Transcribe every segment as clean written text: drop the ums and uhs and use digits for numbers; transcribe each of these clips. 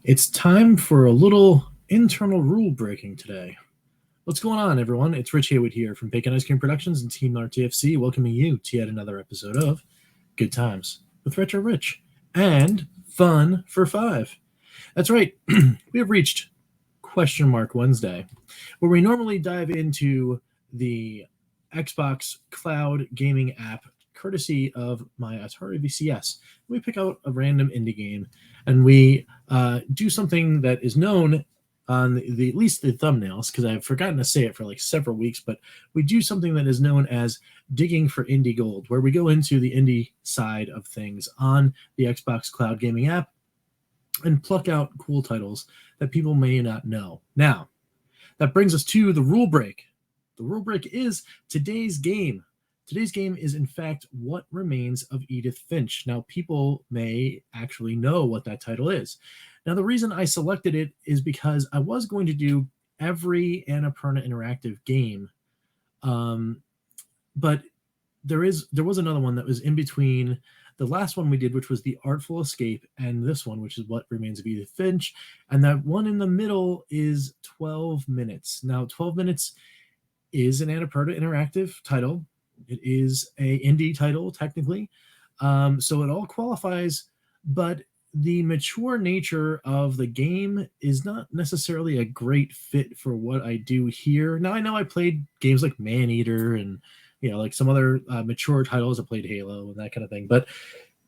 It's time for a little internal rule breaking today. What's going on, everyone? It's Rich Haywood here from Bacon Ice Cream Productions and Team RTFC, welcoming you to yet another episode of Good Times with Retro Rich and Fun for Five. That's right, we have reached Question Mark Wednesday, where we normally dive into the Xbox Cloud gaming app courtesy of my Atari VCS. We pick out a random indie game and we do something that is known on the at least the thumbnails, because I've forgotten to say it for like several weeks, but we do something that is known as digging for indie gold, where we go into the indie side of things on the Xbox Cloud gaming app and pluck out cool titles that people may not know. Now, that brings us to the rule break. The rule break is today's game. Today's game is, in fact, What Remains of Edith Finch. Now, people may actually know what that title is. Now, the reason I selected it is because I was going to do every Annapurna Interactive game, but there was another one that was in between the last one we did, which was The Artful Escape, and this one, which is What Remains of Edith Finch. And that one in the middle is 12 Minutes. Now, 12 Minutes is an Annapurna Interactive title. It is a indie title, technically. So it all qualifies, but the mature nature of the game is not necessarily a great fit for what I do here. Now, I know I played games like Maneater and, like some other mature titles. I played Halo and that kind of thing, but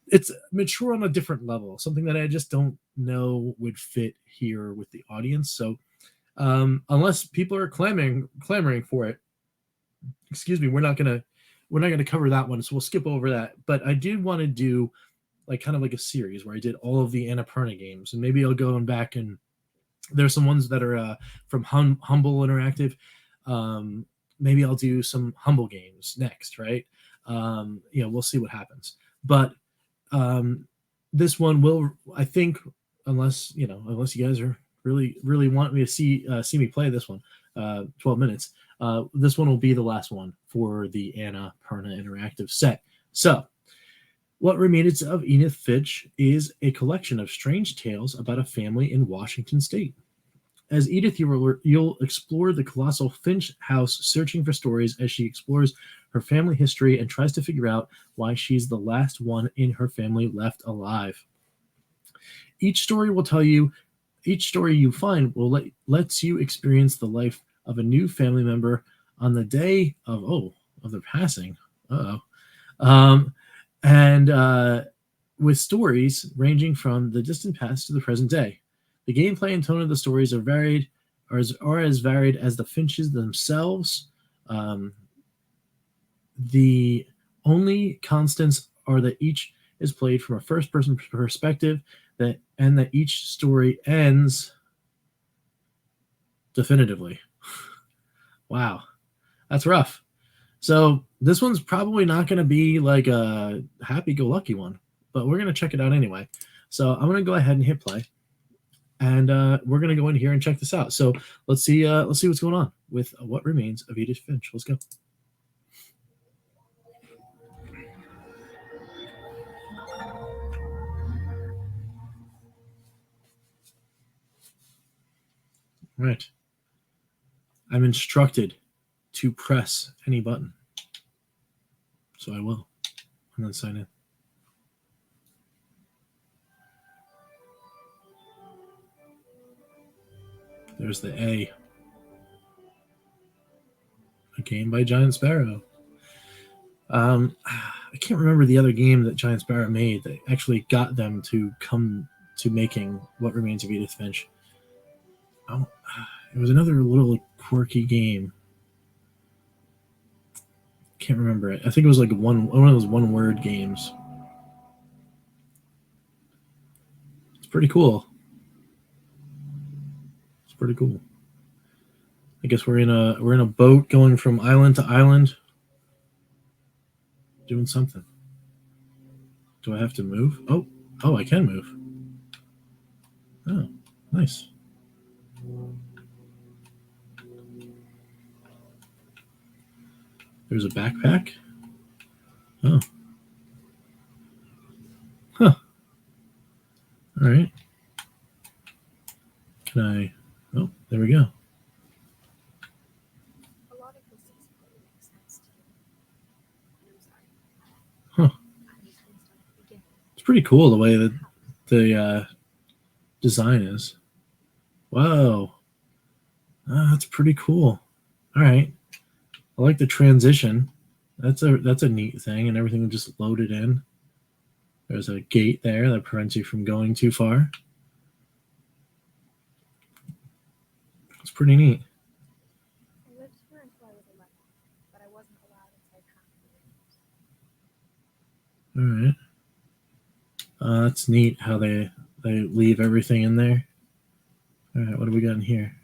it's mature on a different level, something that I just don't know would fit here with the audience. So unless people are clamoring for it, we're not gonna cover that one, so we'll skip over that. But I did want to do kind of like a series where I did all of the Annapurna games, and maybe I'll go back and there's some ones that are from Humble Interactive. Maybe I'll do some Humble games next, right? We'll see what happens. But this one will, I think, unless you guys are really want me to see me play this one, 12 minutes. This one will be the last one for the Annapurna Interactive set. So, What Remains of Edith Finch is a collection of strange tales about a family in Washington State. As Edith, you'll explore the colossal Finch house, searching for stories as she explores her family history and tries to figure out why she's the last one in her family left alive. Each story you find will lets you experience the life of a new family member on the day of their passing. And with stories ranging from the distant past to the present day. The gameplay and tone of the stories are as varied as the Finches themselves. The only constants are that each is played from a first-person perspective, that each story ends definitively. Wow, that's rough. So this one's probably not going to be like a happy-go-lucky one, but we're going to check it out anyway. So I'm going to go ahead and hit play, and we're going to go in here and check this out. So let's see what's going on with What Remains of Edith Finch. Let's go. All right. I'm instructed to press any button. So I will. And then sign in. There's the A. A game by Giant Sparrow. I can't remember the other game that Giant Sparrow made that actually got them to come to making What Remains of Edith Finch. Oh, it was another little quirky game. Can't remember it. I think it was like one of those one-word games. It's pretty cool. It's pretty cool. I guess we're in a boat going from island to island, doing something. Do I have to move? Oh, I can move. Oh, nice. There's a backpack. Oh. Huh. All right. Can I? Oh, there we go. A lot of this really makes sense to me. I'm sorry. Huh. I'm just going to start at the beginning. It's pretty cool the way that the design is. Whoa. That's pretty cool. All right. I like the transition. That's a neat thing, and everything just loaded in. There's a gate there that prevents you from going too far. It's pretty neat. I lived here until I was 11, but I wasn't allowed inside half the rooms. All right. That's neat how they leave everything in there. All right, what do we got in here?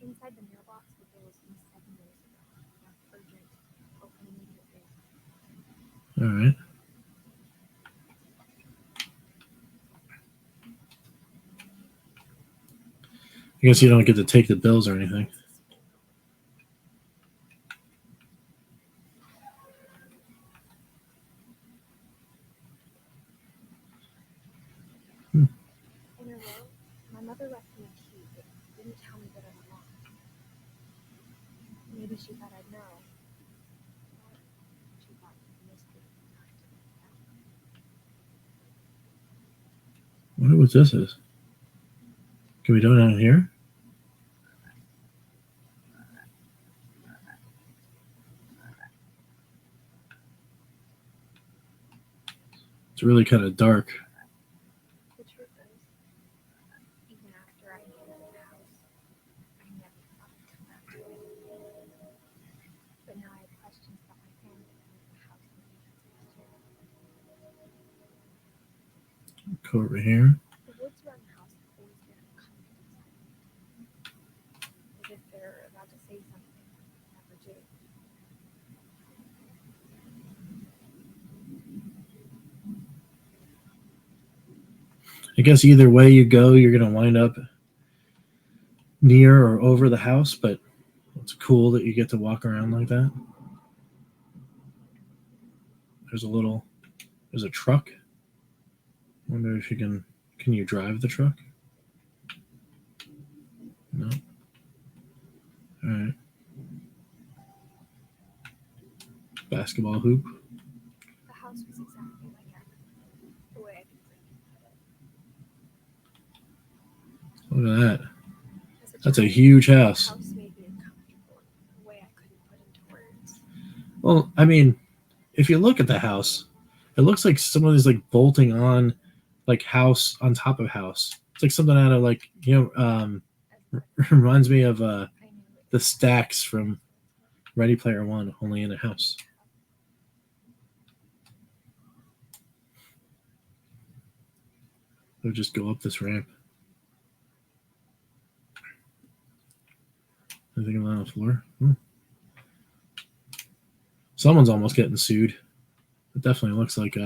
Inside the mailbox that there was from 7 years ago. That's urgent. Open immediately. All right. I guess you don't get to take the bills or anything. In a row, my mother left me a key, but didn't tell me that it unlocked. Maybe she thought I'd know. Or she thought the mystery was not to be found. I wonder what this is. Can we do it out here? It's really kind of dark. The truth is, even after I inherited the house, I never thought I'd come back to it. But now I have questions about my family and the house and the history. Go over here. The woods around the house have always been uncomfortable inside. As if they're about to say something, but never do. I guess either way you go, you're going to wind up near or over the house, but it's cool that you get to walk around like that. There's a truck. I wonder if you can you drive the truck? No. All right. Basketball hoop. The house was exactly like everything, the way I could dream of it. Look at that. As That's a child, huge the house. house made me uncomfortable in a way I couldn't put into words. Well, I mean, if you look at the house, it looks like someone is like bolting on like house on top of house. It's like something out of like, reminds me of I knew it. the stacks from Ready Player One, only in a house. They'll just go up this ramp. Anything on the floor? Someone's almost getting sued. It definitely looks like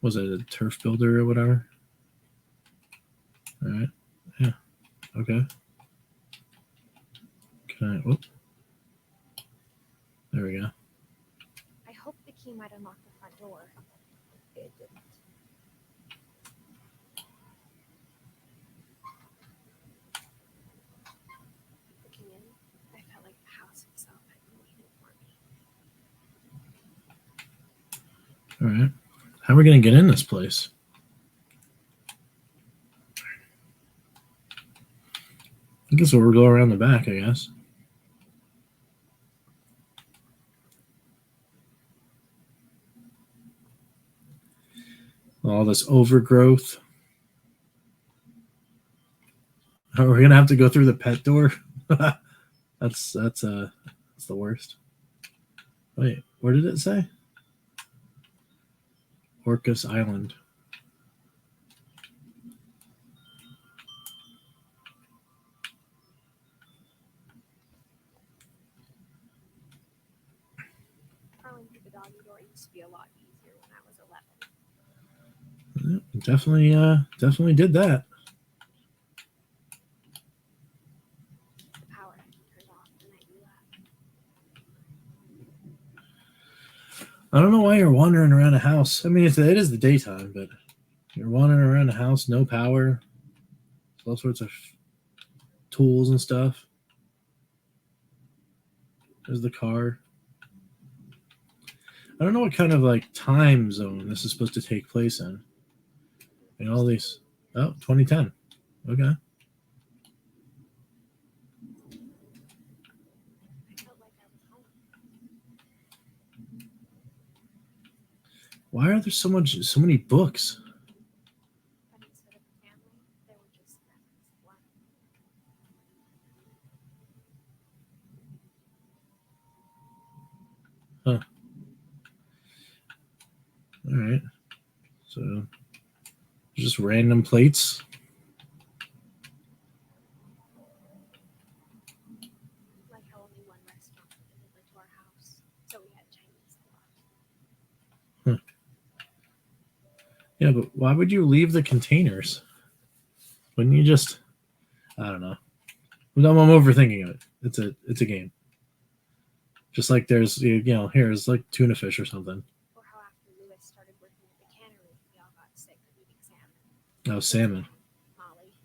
was it a turf builder or whatever? All right. Yeah. Okay. Can I? Whoop. There we go. I hoped the key might unlock the front door. It didn't. Looking in, I felt like the house itself had been waiting for me. All right. How are we going to get in this place? I guess we'll go around the back, I guess. All this overgrowth. Oh, we're going to have to go through the pet door? That's the worst. Wait, where did it say? Orcas Island. Crawling through the doggy door used to be a lot easier when I was 11. Definitely did that. The power had been turned off the night we left. I don't know why you're wandering around a house. I mean, it is the daytime, but You're wandering around the house, no power, all sorts of tools and stuff. There's the car. I don't know what kind of like time zone this is supposed to take place in. And all these. Oh, 2010. Okay. I felt like I was home. Why are there so many books? But instead of a family, there were just friends. One. All right. So just random plates. Like how only one restaurant delivered to our house, so we had Chinese a lot. Yeah, but why would you leave the containers? Wouldn't you just? I don't know. I'm overthinking it. It's a game. Just like there's here's like tuna fish or something. Or how after Lewis started working at the cannery, we all got sick of eating salmon. Oh, salmon. Molly.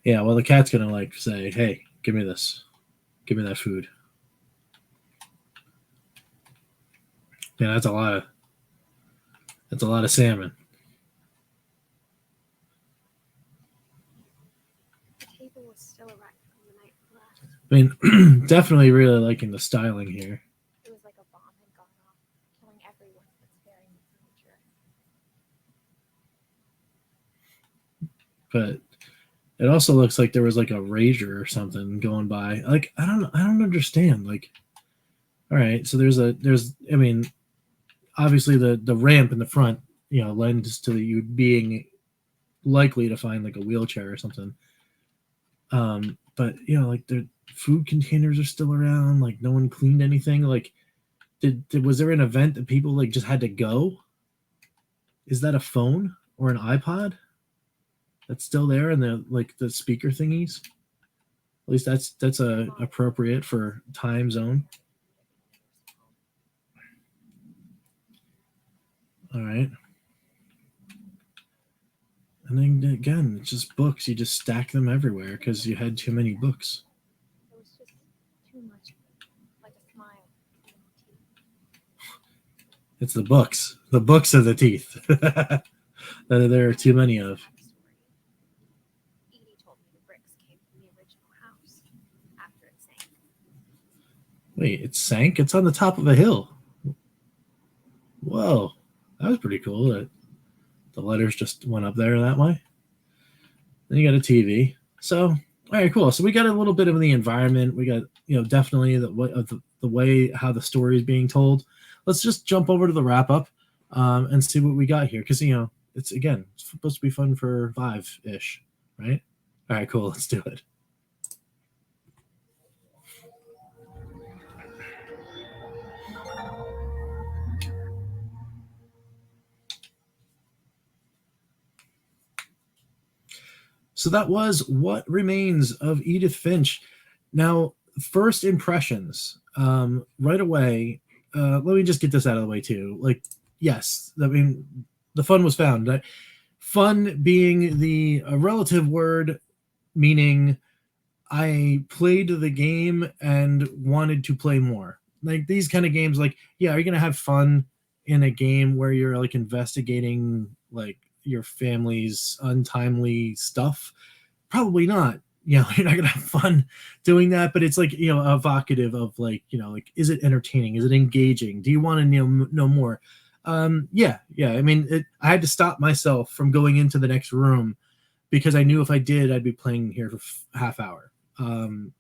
Yeah, well the cat's gonna like say, hey, give me this. Give me that food. Yeah, that's a lot of salmon. The table was still a wreck from the night we left. I mean, definitely really liking the styling here. It was like a bomb had gone off, killing everyone but sparing the furniture. But it also looks like there was like a razor or something going by. Like I don't understand. Like, all right, so there's I mean, obviously the ramp in the front, lends to you being likely to find like a wheelchair or something. But like the food containers are still around. Like no one cleaned anything. Like, was there an event that people like just had to go? Is that a phone or an iPod that's still there, and the speaker thingies? At least that's appropriate for time zone. All right. And then again, it's just books. You just stack them everywhere because you had too many books. There was just too much of it, like a smile. It's the books. The books are the teeth. that there are too many of. Edie told me the bricks came from the original house after it sank. Wait, it sank? It's on the top of a hill. Whoa. That was pretty cool that the letters just went up there that way. Then you got a TV. So, all right, cool. So we got a little bit of the environment. We got, definitely the way how the story is being told. Let's just jump over to the wrap up and see what we got here. Because, it's supposed to be fun for 5-ish, right? All right, cool. Let's do it. So that was What Remains of Edith Finch. Now, first impressions, right away, let me just get this out of the way too. Like, yes, I mean, the fun was found. Fun being the relative word, meaning I played the game and wanted to play more. Like these kind of games, like, yeah, are you going to have fun in a game where you're like investigating like your family's untimely stuff? Probably not. You're not gonna have fun doing that, but it's like, evocative of like, like, is it entertaining? Is it engaging? Do you want to know more? Yeah. I mean, I had to stop myself from going into the next room because I knew if I did, I'd be playing here for half hour.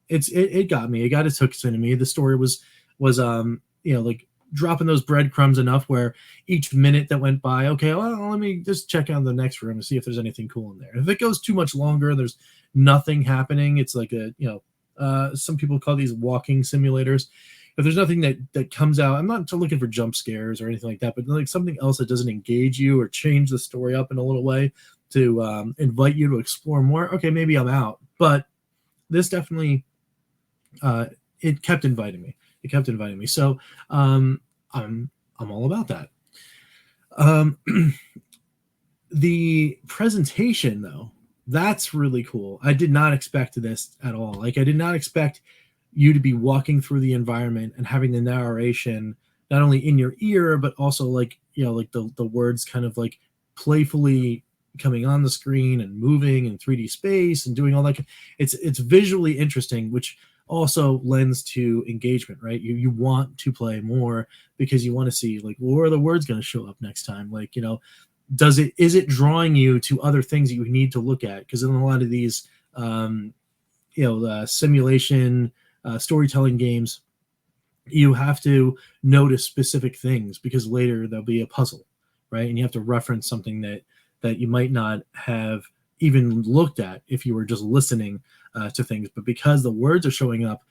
It got me. It got its hooks into me. The story was like dropping those breadcrumbs enough where each minute that went by, okay, well, let me just check out the next room and see if there's anything cool in there. If it goes too much longer and there's nothing happening, it's like some people call these walking simulators. If there's nothing that comes out, I'm not looking for jump scares or anything like that, but like something else that doesn't engage you or change the story up in a little way to invite you to explore more, okay, maybe I'm out. But this definitely, it kept inviting me. So I'm all about that. the presentation, though, that's really cool. I did not expect this at all. Like, I did not expect you to be walking through the environment and having the narration not only in your ear, but also like, you know, like the words kind of like playfully coming on the screen and moving in 3D space and doing all that. It's visually interesting, which also lends to engagement, right? You want to play more because you want to see, like, where are the words going to show up next time? Like, you know, is it drawing you to other things that you need to look at? Because in a lot of these simulation storytelling games, you have to notice specific things because later there'll be a puzzle, right? And you have to reference something that you might not have even looked at if you were just listening to things. But because the words are showing up,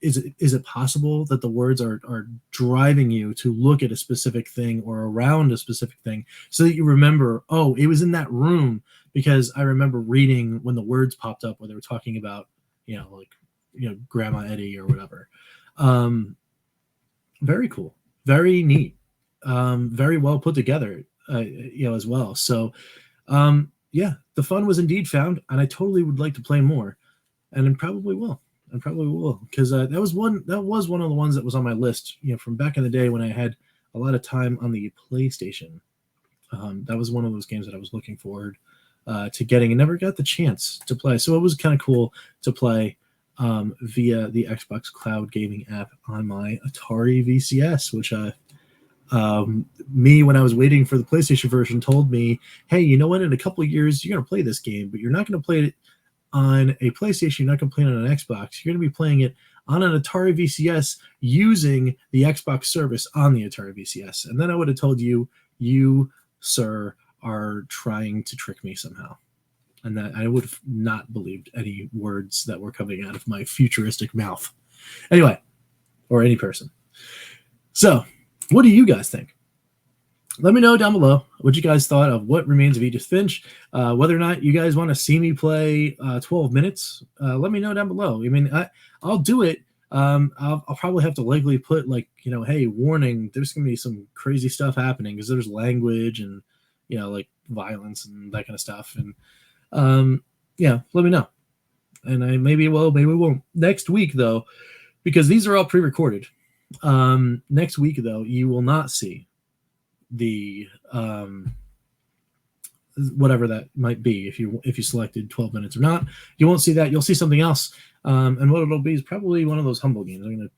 is it possible that the words are driving you to look at a specific thing or around a specific thing so that you remember, oh, it was in that room? Because I remember reading when the words popped up where they were talking about, Grandma Eddie or whatever. Very cool, very neat, very well put together, as well. So, the fun was indeed found, and I totally would like to play more, and I probably will. Because that was one of the ones that was on my list, from back in the day when I had a lot of time on the PlayStation. That was one of those games that I was looking forward to getting and never got the chance to play. So it was kind of cool to play via the Xbox Cloud Gaming app on my Atari VCS, which me, when I was waiting for the PlayStation version, told me, hey, you know what? In a couple of years, you're going to play this game, but you're not going to play it on a PlayStation. You're not going to play it on an Xbox. You're going to be playing it on an Atari VCS using the Xbox service on the Atari VCS. And then I would have told you, sir, are trying to trick me somehow. And that I would have not believed any words that were coming out of my futuristic mouth. Anyway, or any person. So, what do you guys think? Let me know down below what you guys thought of What Remains of Edith Finch. Whether or not you guys want to see me play 12 minutes, let me know down below. I mean, I'll do it. I'll probably have to likely put, like, hey, warning, there's going to be some crazy stuff happening because there's language and, like violence and that kind of stuff. And, let me know. And I maybe will, maybe won't. Next week, though, because these are all pre-recorded, next week, though, you will not see the whatever that might be. If you selected 12 minutes or not, you won't see that. You'll see something else. And what it'll be is probably one of those humble games. I'm gonna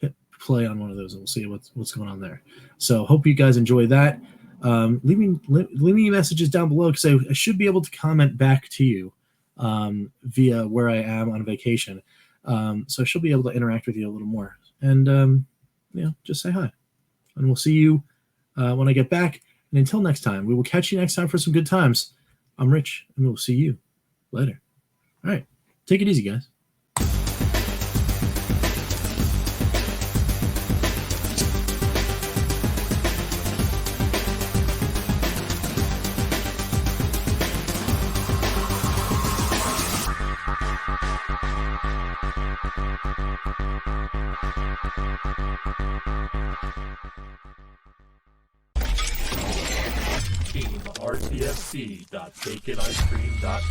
hit play on one of those and we'll see what's going on there. So hope you guys enjoy that. Leave me messages down below because I should be able to comment back to you via where I am on vacation. So I should be able to interact with you a little more. And just say hi. And we'll see you when I get back. And until next time, we will catch you next time for some good times. I'm Rich, and we'll see you later. All right. Take it easy, guys. RTFC.baconicecream.com